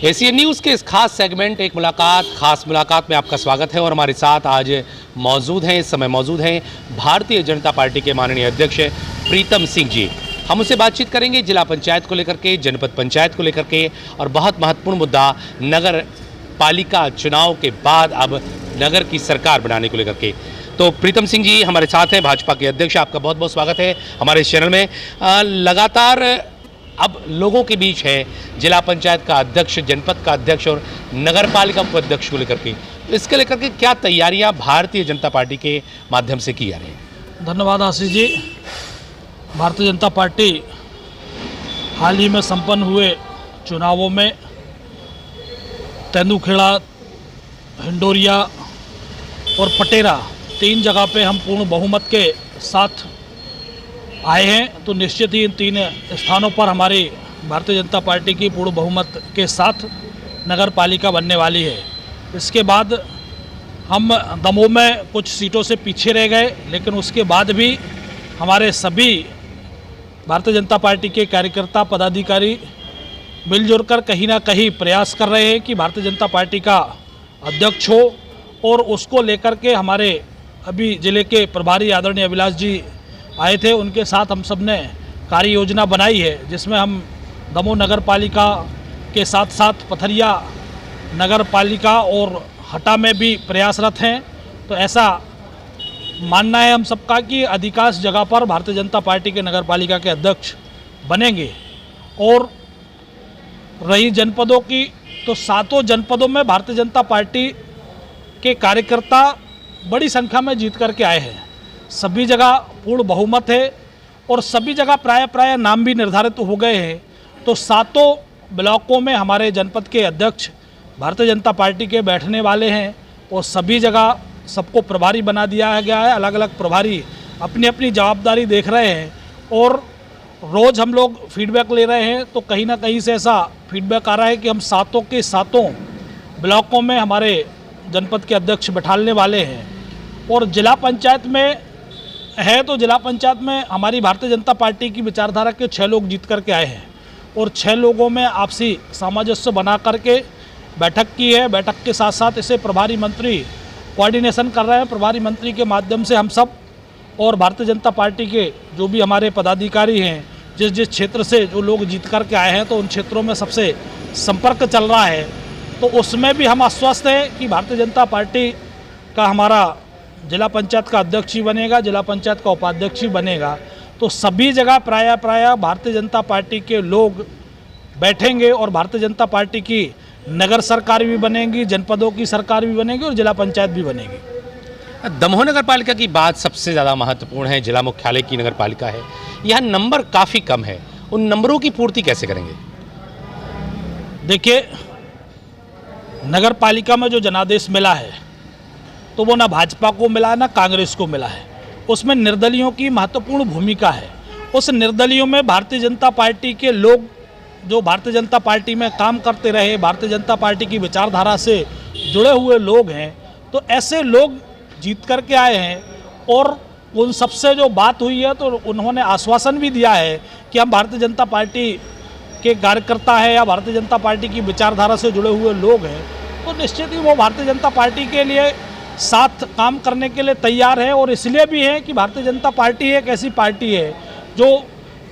Asian news के इस खास सेगमेंट एक मुलाकात खास मुलाकात में आपका स्वागत है। और हमारे साथ आज मौजूद हैं, इस समय मौजूद हैं भारतीय जनता पार्टी के माननीय अध्यक्ष प्रीतम सिंह जी। हम उससे बातचीत करेंगे जिला पंचायत को लेकर के, जनपद पंचायत को लेकर के, और बहुत महत्वपूर्ण मुद्दा नगर पालिका चुनाव के बाद अब नगर की सरकार बनाने को लेकर के। तो प्रीतम सिंह जी हमारे साथ हैं, भाजपा के अध्यक्ष। आपका बहुत बहुत स्वागत है हमारे इस चैनल में। लगातार अब लोगों के बीच है जिला पंचायत का अध्यक्ष, जनपद का अध्यक्ष और नगर पालिका उपाध्यक्ष को लेकर के, इसके लेकर के क्या तैयारियां भारतीय जनता पार्टी के माध्यम से की जा रही हैं? धन्यवाद आशीष जी। भारतीय जनता पार्टी हाल ही में संपन्न हुए चुनावों में तेंदुखेड़ा, हिंडोरिया और पटेरा 3 जगह पे हम पूर्ण बहुमत के साथ आए हैं। तो निश्चित ही इन 3 स्थानों पर हमारी भारतीय जनता पार्टी की पूर्ण बहुमत के साथ नगर पालिका बनने वाली है। इसके बाद हम दमोह में कुछ सीटों से पीछे रह गए, लेकिन उसके बाद भी हमारे सभी भारतीय जनता पार्टी के कार्यकर्ता पदाधिकारी मिलजुल कर कहीं ना कहीं प्रयास कर रहे हैं कि भारतीय जनता पार्टी का अध्यक्ष हो। और उसको लेकर के हमारे अभी जिले के प्रभारी आदरणीय अभिलाष जी आए थे, उनके साथ हम सब ने कार्य योजना बनाई है, जिसमें हम दमोह नगर पालिका के साथ साथ पथरिया नगर पालिका और हटा में भी प्रयासरत हैं। तो ऐसा मानना है हम सबका कि अधिकांश जगह पर भारतीय जनता पार्टी के नगर पालिका के अध्यक्ष बनेंगे। और रही जनपदों की, तो 7 जनपदों में भारतीय जनता पार्टी के कार्यकर्ता बड़ी संख्या में जीत करके आए हैं। सभी जगह पूर्ण बहुमत है और सभी जगह प्राय नाम भी निर्धारित हो गए हैं। तो 7 ब्लॉकों में हमारे जनपद के अध्यक्ष भारतीय जनता पार्टी के बैठने वाले हैं और सभी जगह सबको प्रभारी बना दिया गया है। अलग अलग प्रभारी अपनी अपनी जवाबदारी देख रहे हैं और रोज़ हम लोग फीडबैक ले रहे हैं। तो कहीं ना कहीं से ऐसा फीडबैक आ रहा है कि हम 7 के 7 ब्लॉकों में हमारे जनपद के अध्यक्ष बैठाने वाले हैं। और जिला पंचायत में है तो जिला पंचायत में हमारी भारतीय जनता पार्टी की विचारधारा के 6 लोग जीत करके आए हैं और 6 लोगों में आपसी सामंजस्य बना करके बैठक की है। बैठक के साथ साथ इसे प्रभारी मंत्री कोऑर्डिनेशन कर रहे हैं। प्रभारी मंत्री के माध्यम से हम सब और भारतीय जनता पार्टी के जो भी हमारे पदाधिकारी हैं, जिस जिस क्षेत्र से जो लोग जीत करके आए हैं, तो उन क्षेत्रों में सबसे संपर्क चल रहा है। तो उसमें भी हम आश्वस्त हैं कि भारतीय जनता पार्टी का हमारा जिला पंचायत का अध्यक्ष ही बनेगा, जिला पंचायत का उपाध्यक्ष ही बनेगा। तो सभी जगह प्राय भारतीय जनता पार्टी के लोग बैठेंगे और भारतीय जनता पार्टी की नगर सरकार भी बनेगी, जनपदों की सरकार भी बनेगी और जिला पंचायत भी बनेगी। दमोह नगर पालिका की बात सबसे ज़्यादा महत्वपूर्ण है। जिला मुख्यालय की नगर पालिका है, यहाँ नंबर काफ़ी कम है, उन नंबरों की पूर्ति कैसे करेंगे? देखिए, नगर पालिका में जो जनादेश मिला है तो वो ना भाजपा को मिला ना कांग्रेस को मिला है। उसमें निर्दलियों की महत्वपूर्ण भूमिका है। उस निर्दलियों में भारतीय जनता पार्टी के लोग जो भारतीय जनता पार्टी में काम करते रहे, भारतीय जनता पार्टी की विचारधारा से जुड़े हुए लोग हैं, तो ऐसे लोग जीत करके आए हैं। और उन सबसे जो बात हुई है तो उन्होंने आश्वासन भी दिया है कि हम भारतीय जनता पार्टी के कार्यकर्ता हैं या भारतीय जनता पार्टी की विचारधारा से जुड़े हुए लोग हैं, तो निश्चित ही वो भारतीय जनता पार्टी के लिए साथ काम करने के लिए तैयार है। और इसलिए भी है कि भारतीय जनता पार्टी एक ऐसी पार्टी है जो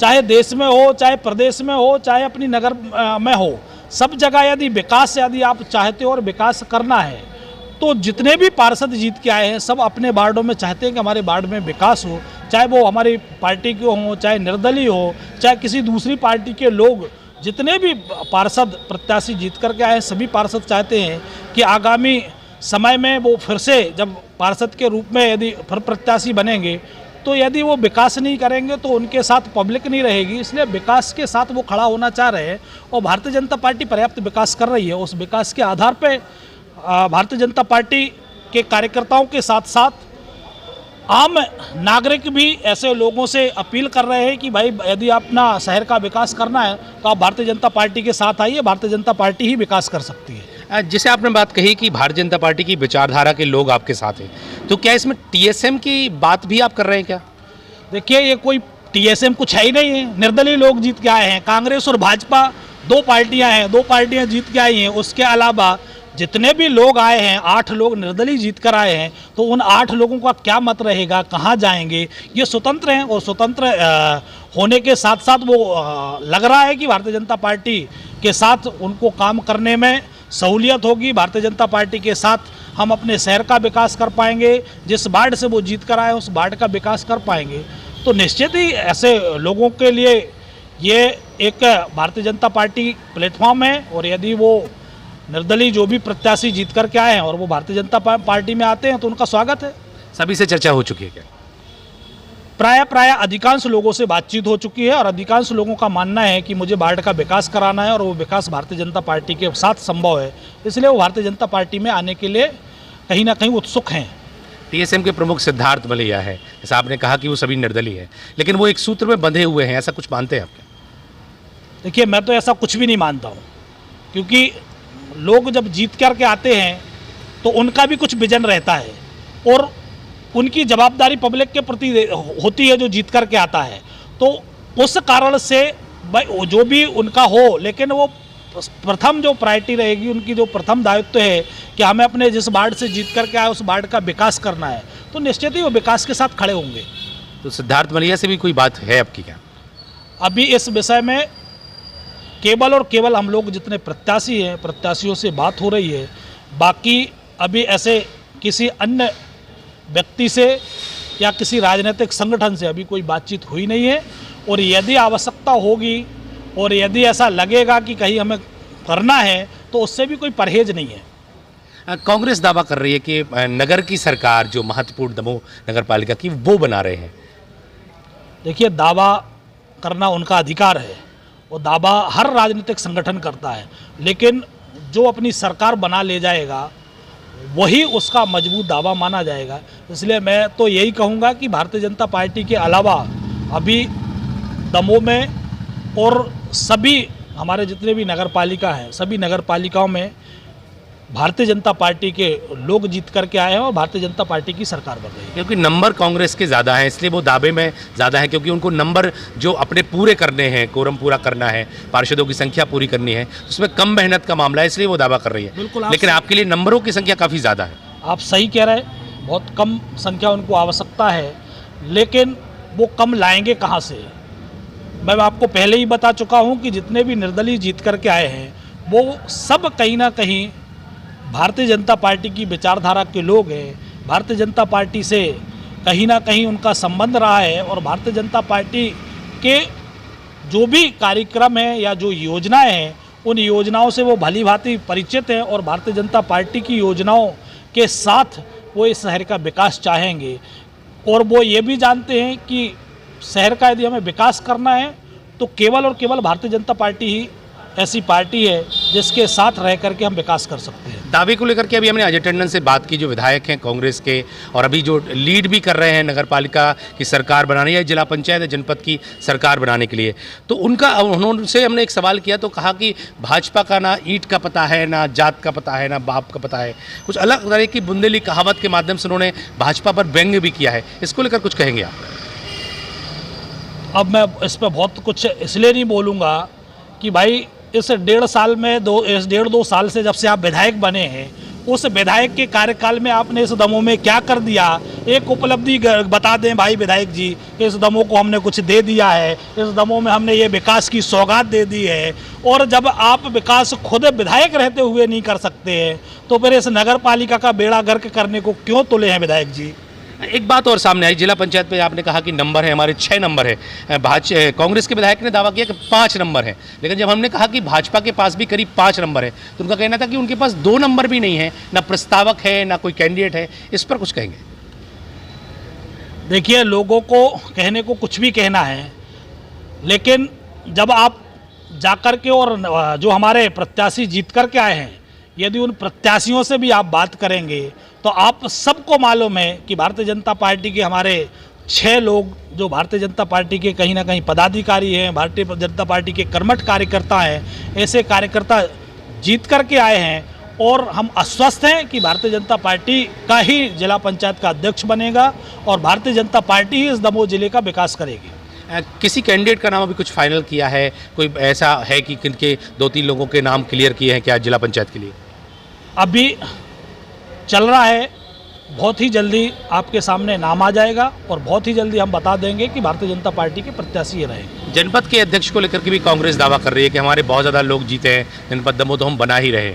चाहे देश में हो, चाहे प्रदेश में हो, चाहे अपनी नगर में हो, सब जगह यदि विकास यदि आप चाहते हो और विकास करना है, तो जितने भी पार्षद जीत के आए हैं सब अपने वार्डों में चाहते हैं कि हमारे वार्ड में विकास हो, चाहे वो हमारी पार्टी के हों, चाहे निर्दलीय हो, चाहे किसी दूसरी पार्टी के लोग। जितने भी पार्षद प्रत्याशी जीत करके आए हैं, सभी पार्षद चाहते हैं कि आगामी समय में वो फिर से जब पार्षद के रूप में यदि फिर प्रत्याशी बनेंगे, तो यदि वो विकास नहीं करेंगे तो उनके साथ पब्लिक नहीं रहेगी। इसलिए विकास के साथ वो खड़ा होना चाह रहे हैं और भारतीय जनता पार्टी पर्याप्त विकास कर रही है। उस विकास के आधार पे भारतीय जनता पार्टी के कार्यकर्ताओं के साथ साथ आम नागरिक भी ऐसे लोगों से अपील कर रहे हैं कि भाई यदि अपना शहर का विकास करना है तो आप भारतीय जनता पार्टी के साथ आइए, भारतीय जनता पार्टी ही विकास कर सकती है। जैसे आपने बात कही कि भारतीय जनता पार्टी की विचारधारा के लोग आपके साथ हैं, तो क्या इसमें टीएसएम की बात भी आप कर रहे हैं क्या? देखिए, ये कोई टीएसएम कुछ है ही नहीं है। निर्दलीय लोग जीत के आए हैं। कांग्रेस और भाजपा दो पार्टियां हैं, दो पार्टियां जीत के आई हैं, उसके अलावा जितने भी लोग आए हैं, 8 लोग निर्दलीय जीत कर आए हैं, तो उन 8 लोगों का क्या मत रहेगा, कहाँ जाएंगे, ये स्वतंत्र हैं। और स्वतंत्र होने के साथ साथ वो लग रहा है कि भारतीय जनता पार्टी के साथ उनको काम करने में सहूलियत होगी। भारतीय जनता पार्टी के साथ हम अपने शहर का विकास कर पाएंगे, जिस वार्ड से वो जीत कर आए उस वार्ड का विकास कर पाएंगे। तो निश्चित ही ऐसे लोगों के लिए ये एक भारतीय जनता पार्टी प्लेटफॉर्म है। और यदि वो निर्दलीय जो भी प्रत्याशी जीत करके आए हैं और वो भारतीय जनता पार्टी में आते हैं तो उनका स्वागत है। सभी से चर्चा हो चुकी है क्या? प्राय अधिकांश लोगों से बातचीत हो चुकी है और अधिकांश लोगों का मानना है कि मुझे वार्ड का विकास कराना है और वो विकास भारतीय जनता पार्टी के साथ संभव है, इसलिए वो भारतीय जनता पार्टी में आने के लिए कहीं ना कहीं उत्सुक हैं। टीएसएम के प्रमुख सिद्धार्थ मलैया है, जैसा आपने कहा कि वो सभी निर्दलीय हैं, लेकिन वो एक सूत्र में बंधे हुए हैं, ऐसा कुछ मानते हैं आप क्या? देखिए, मैं तो ऐसा कुछ भी नहीं मानता हूँ, क्योंकि लोग जब जीत करके आते हैं तो उनका भी कुछ विजन रहता है और उनकी जवाबदारी पब्लिक के प्रति होती है जो जीत करके आता है। तो उस कारण से भाई जो भी उनका हो, लेकिन वो प्रथम जो प्रायोरिटी रहेगी, उनकी जो प्रथम दायित्व है कि हमें अपने जिस वार्ड से जीत करके आए उस वार्ड का विकास करना है, तो निश्चित ही वो विकास के साथ खड़े होंगे। तो सिद्धार्थ मलैया से भी कोई बात है आपकी क्या? अभी इस विषय में केवल और केवल हम लोग जितने प्रत्याशी हैं, प्रत्याशियों से बात हो रही है। बाकी अभी ऐसे किसी अन्य व्यक्ति से या किसी राजनीतिक संगठन से अभी कोई बातचीत हुई नहीं है। और यदि आवश्यकता होगी और यदि ऐसा लगेगा कि कहीं हमें करना है तो उससे भी कोई परहेज नहीं है। कांग्रेस दावा कर रही है कि नगर की सरकार जो महत्वपूर्ण दमोह नगर पालिका की वो बना रहे हैं। देखिए, दावा करना उनका अधिकार है, वो दावा हर राजनीतिक संगठन करता है, लेकिन जो अपनी सरकार बना ले जाएगा वही उसका मजबूत दावा माना जाएगा। इसलिए मैं तो यही कहूँगा कि भारतीय जनता पार्टी के अलावा अभी दमोह में और सभी हमारे जितने भी नगर पालिका हैं, सभी नगर पालिकाओं में भारतीय जनता पार्टी के लोग जीत करके आए हैं और भारतीय जनता पार्टी की सरकार बन रही है। क्योंकि नंबर कांग्रेस के ज़्यादा हैं, इसलिए वो दावे में ज़्यादा है, क्योंकि उनको नंबर जो अपने पूरे करने हैं, कोरम पूरा करना है, पार्षदों की संख्या पूरी करनी है, उसमें कम मेहनत का मामला है, इसलिए वो दावा कर रही है। बिल्कुल, लेकिन आपके लिए नंबरों की संख्या काफ़ी ज़्यादा है। आप सही कह रहे हैं, बहुत कम संख्या उनको आवश्यकता है, लेकिन वो कम लाएंगे कहाँ से? मैं आपको पहले ही बता चुका हूँ कि जितने भी निर्दलीय जीत करके आए हैं वो सब कहीं ना कहीं भारतीय जनता पार्टी की विचारधारा के लोग हैं। भारतीय जनता पार्टी से कहीं ना कहीं उनका संबंध रहा है और भारतीय जनता पार्टी के जो भी कार्यक्रम हैं या जो योजनाएं हैं उन योजनाओं से वो भली भांति परिचित हैं और भारतीय जनता पार्टी की योजनाओं के साथ वो इस शहर का विकास चाहेंगे। और वो ये भी जानते हैं कि शहर का यदि हमें विकास करना है तो केवल और केवल भारतीय जनता पार्टी ही ऐसी पार्टी है जिसके साथ रह करके हम विकास कर सकते हैं। दावे को लेकर के अभी हमने अजय टंडन से बात की, जो विधायक हैं कांग्रेस के और अभी जो लीड भी कर रहे हैं नगर पालिका की सरकार बनाने या जिला पंचायत या जनपद की सरकार बनाने के लिए, तो उनसे हमने एक सवाल किया तो कहा कि भाजपा का ना ईंट का पता है, ना जात का पता है, ना बाप का पता है। कुछ अलग तरह की बुंदेली कहावत के माध्यम से उन्होंने भाजपा पर व्यंग्य भी किया है। इसको लेकर कुछ कहेंगे आप? अब मैं इस पर बहुत कुछ इसलिए नहीं बोलूँगा कि भाई इस 1.5 साल में इस 1.5-2 साल से जब से आप विधायक बने हैं, उस विधायक के कार्यकाल में आपने इस दमोह में क्या कर दिया, एक उपलब्धि बता दें भाई विधायक जी कि इस दमोह को हमने कुछ दे दिया है, इस दमोह में हमने ये विकास की सौगात दे दी है। और जब आप विकास खुद विधायक रहते हुए नहीं कर सकते हैं तो फिर इस नगर पालिका का बेड़ा गर्क करने को क्यों तुले हैं विधायक जी? एक बात और सामने आई, जिला पंचायत पे आपने कहा कि नंबर है हमारे 6 नंबर है, कांग्रेस के विधायक ने दावा किया कि 5 नंबर है, लेकिन जब हमने कहा कि भाजपा के पास भी करीब 5 नंबर है तो उनका कहना था कि उनके पास 2 नंबर भी नहीं है, ना प्रस्तावक है ना कोई कैंडिडेट है। इस पर कुछ कहेंगे? देखिए, लोगों को कहने को कुछ भी कहना है, लेकिन जब आप जाकर के और जो हमारे प्रत्याशी जीत करके आए हैं, यदि उन प्रत्याशियों से भी आप बात करेंगे तो आप सबको मालूम है कि भारतीय जनता पार्टी के हमारे 6 लोग जो भारतीय जनता पार्टी के कहीं ना कहीं पदाधिकारी हैं, भारतीय जनता पार्टी के कर्मठ कार्यकर्ता हैं, ऐसे कार्यकर्ता जीत करके आए हैं और हम आश्वस्त हैं कि भारतीय जनता पार्टी का ही जिला पंचायत का अध्यक्ष बनेगा और भारतीय जनता पार्टी ही इस दमोह जिले का विकास करेगी। किसी कैंडिडेट का नाम अभी कुछ फाइनल किया है? कोई ऐसा है कि किनके 2-3 लोगों के नाम क्लियर किए हैं क्या जिला पंचायत के लिए? अभी चल रहा है, बहुत ही जल्दी आपके सामने नाम आ जाएगा और बहुत ही जल्दी हम बता देंगे कि भारतीय जनता पार्टी के प्रत्याशी ये रहेंगे। जनपद के अध्यक्ष को लेकर के भी कांग्रेस दावा कर रही है कि हमारे बहुत ज़्यादा लोग जीते हैं जनपद दमोह, तो हम बना ही रहे।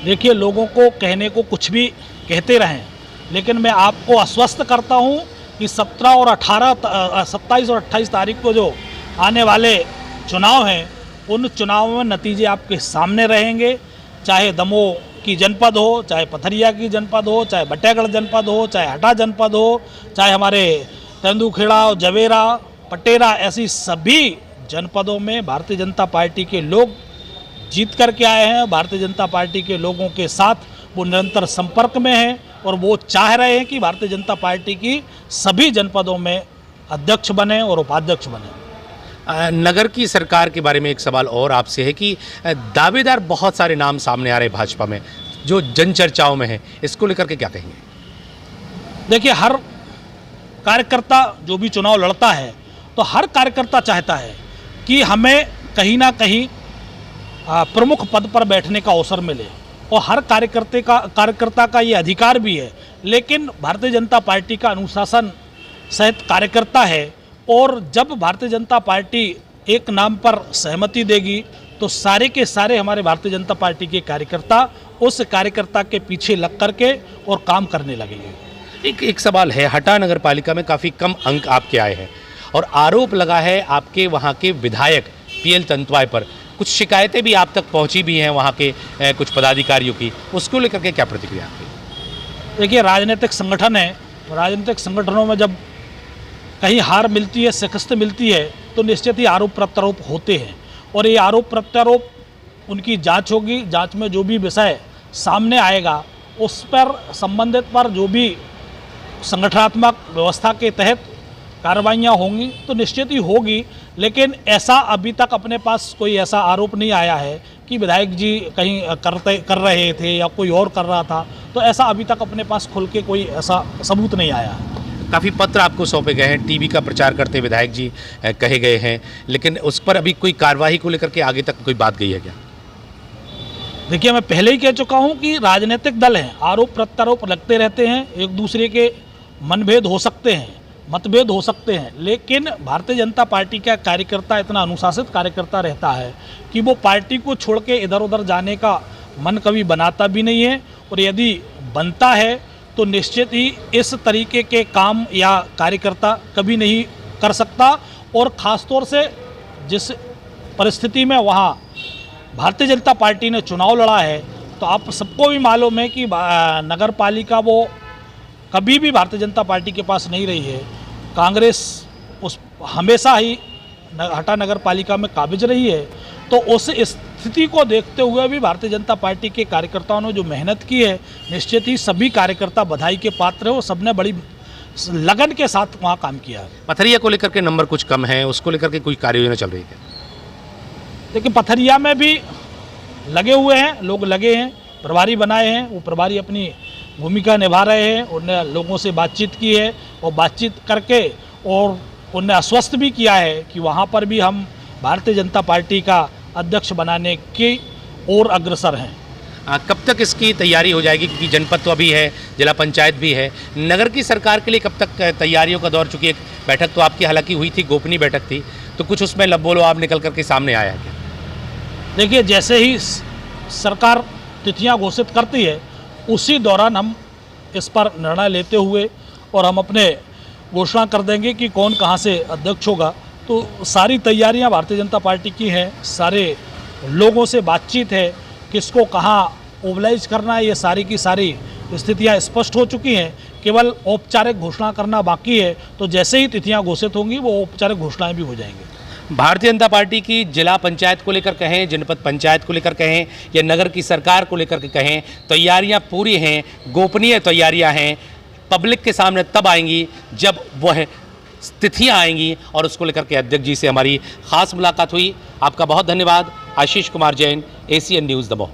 देखिए, लोगों को कहने को कुछ भी कहते रहें, लेकिन मैं आपको आश्वस्त करता हूं कि 27 और 28 तारीख को जो आने वाले चुनाव हैं, उन चुनावों में नतीजे आपके सामने रहेंगे। चाहे दमोह की जनपद हो, चाहे पथरिया की जनपद हो, चाहे बटेगढ़ जनपद हो, चाहे हटा जनपद हो, चाहे हमारे तेंदुखेड़ा, जवेरा, पटेरा, ऐसी सभी जनपदों में भारतीय जनता पार्टी के लोग जीत करके आए हैं। भारतीय जनता पार्टी के लोगों के साथ वो निरंतर संपर्क में हैं और वो चाह रहे हैं कि भारतीय जनता पार्टी की सभी जनपदों में अध्यक्ष बने और उपाध्यक्ष बने। नगर की सरकार के बारे में एक सवाल और आपसे है कि दावेदार बहुत सारे नाम सामने आ रहे हैं भाजपा में, जो जन चर्चाओं में है, इसको लेकर के क्या कहेंगे? देखिए, हर कार्यकर्ता जो भी चुनाव लड़ता है, तो हर कार्यकर्ता चाहता है कि हमें कहीं ना कहीं प्रमुख पद पर बैठने का अवसर मिले और हर कार्यकर्ता का ये अधिकार भी है। लेकिन भारतीय जनता पार्टी का अनुशासन सहित कार्यकर्ता है और जब भारतीय जनता पार्टी एक नाम पर सहमति देगी तो सारे के सारे हमारे भारतीय जनता पार्टी के कार्यकर्ता उस कार्यकर्ता के पीछे लग करके और काम करने लगेंगे। एक सवाल है, हटा नगर पालिका में काफ़ी कम अंक आपके आए हैं और आरोप लगा है आपके वहाँ के विधायक पीएल तंतवाय पर, कुछ शिकायतें भी आप तक पहुँची भी हैं वहाँ के कुछ पदाधिकारियों की, उसको लेकर के क्या प्रतिक्रिया आपकी? देखिए, राजनीतिक संगठन है, राजनीतिक संगठनों में जब कहीं हार मिलती है, शिकस्त मिलती है, तो निश्चित ही आरोप प्रत्यारोप होते हैं और ये आरोप प्रत्यारोप उनकी जांच होगी। जांच में जो भी विषय सामने आएगा उस पर संबंधित पर जो भी संगठनात्मक व्यवस्था के तहत कार्रवाइयाँ होंगी तो निश्चित ही होगी। लेकिन ऐसा अभी तक अपने पास कोई ऐसा आरोप नहीं आया है कि विधायक जी कहीं कर रहे थे या कोई और कर रहा था, तो ऐसा अभी तक अपने पास खुल के कोई ऐसा सबूत नहीं आया है। काफ़ी पत्र आपको सौंपे गए हैं, टीवी का प्रचार करते विधायक जी कहे गए हैं, लेकिन उस पर अभी कोई कार्रवाई को लेकर के आगे तक कोई बात गई है क्या? देखिए, मैं पहले ही कह चुका हूं कि राजनीतिक दल हैं, आरोप प्रत्यारोप लगते रहते हैं, एक दूसरे के मनभेद हो सकते हैं, मतभेद हो सकते हैं, लेकिन भारतीय जनता पार्टी का कार्यकर्ता इतना अनुशासित कार्यकर्ता रहता है कि वो पार्टी को छोड़ के इधर उधर जाने का मन कभी बनाता भी नहीं है और यदि बनता है तो निश्चित ही इस तरीके के काम या कार्यकर्ता कभी नहीं कर सकता। और ख़ास तौर से जिस परिस्थिति में वहाँ भारतीय जनता पार्टी ने चुनाव लड़ा है, तो आप सबको भी मालूम है कि नगर पालिका वो कभी भी भारतीय जनता पार्टी के पास नहीं रही है। कांग्रेस उस हमेशा ही हटा नगर पालिका में काबिज रही है, तो उस स्थिति को देखते हुए भी भारतीय जनता पार्टी के कार्यकर्ताओं ने जो मेहनत की है, निश्चित ही सभी कार्यकर्ता बधाई के पात्र है और सबने बड़ी लगन के साथ वहाँ काम किया है। पथरिया को लेकर के नंबर कुछ कम है, उसको लेकर के कोई कार्ययोजना चल रही है? लेकिन पथरिया में भी लगे हुए हैं, लोग लगे हैं, प्रभारी बनाए हैं, वो प्रभारी अपनी भूमिका निभा रहे हैं। उन्होंने लोगों से बातचीत की है और बातचीत करके और उन्होंने आश्वस्त भी किया है कि वहाँ पर भी हम भारतीय जनता पार्टी का अध्यक्ष बनाने की ओर अग्रसर हैं। कब तक इसकी तैयारी हो जाएगी, क्योंकि जनपद तो अभी है, जिला पंचायत भी है, नगर की सरकार के लिए कब तक तैयारियों का दौर? चूँकि एक बैठक तो आपकी हालांकि हुई थी, गोपनीय बैठक थी, तो कुछ उसमें लबोलो आप निकल करके सामने आया है क्या? देखिए, जैसे ही सरकार तिथियां घोषित करती है उसी दौरान हम इस पर निर्णय लेते हुए और हम अपने घोषणा कर देंगे कि कौन कहां से अध्यक्ष होगा। तो सारी तैयारियां भारतीय जनता पार्टी की हैं, सारे लोगों से बातचीत है, किसको कहां मोबिलाइज करना है, ये सारी की सारी स्थितियां स्पष्ट हो चुकी हैं। केवल औपचारिक घोषणा करना बाकी है, तो जैसे ही तिथियां घोषित होंगी वो औपचारिक घोषणाएं भी हो जाएंगी। भारतीय जनता पार्टी की जिला पंचायत को लेकर कहें, जनपद पंचायत को लेकर कहें या नगर की सरकार को लेकर के कहें, तैयारियां पूरी हैं, गोपनीय तैयारियां हैं, पब्लिक के सामने तब आएंगी जब वह तिथियां आएंगी और उसको लेकर के अध्यक्ष जी से हमारी खास मुलाकात हुई। आपका बहुत धन्यवाद। Ashish Kumar Jain, ACN news Damoh.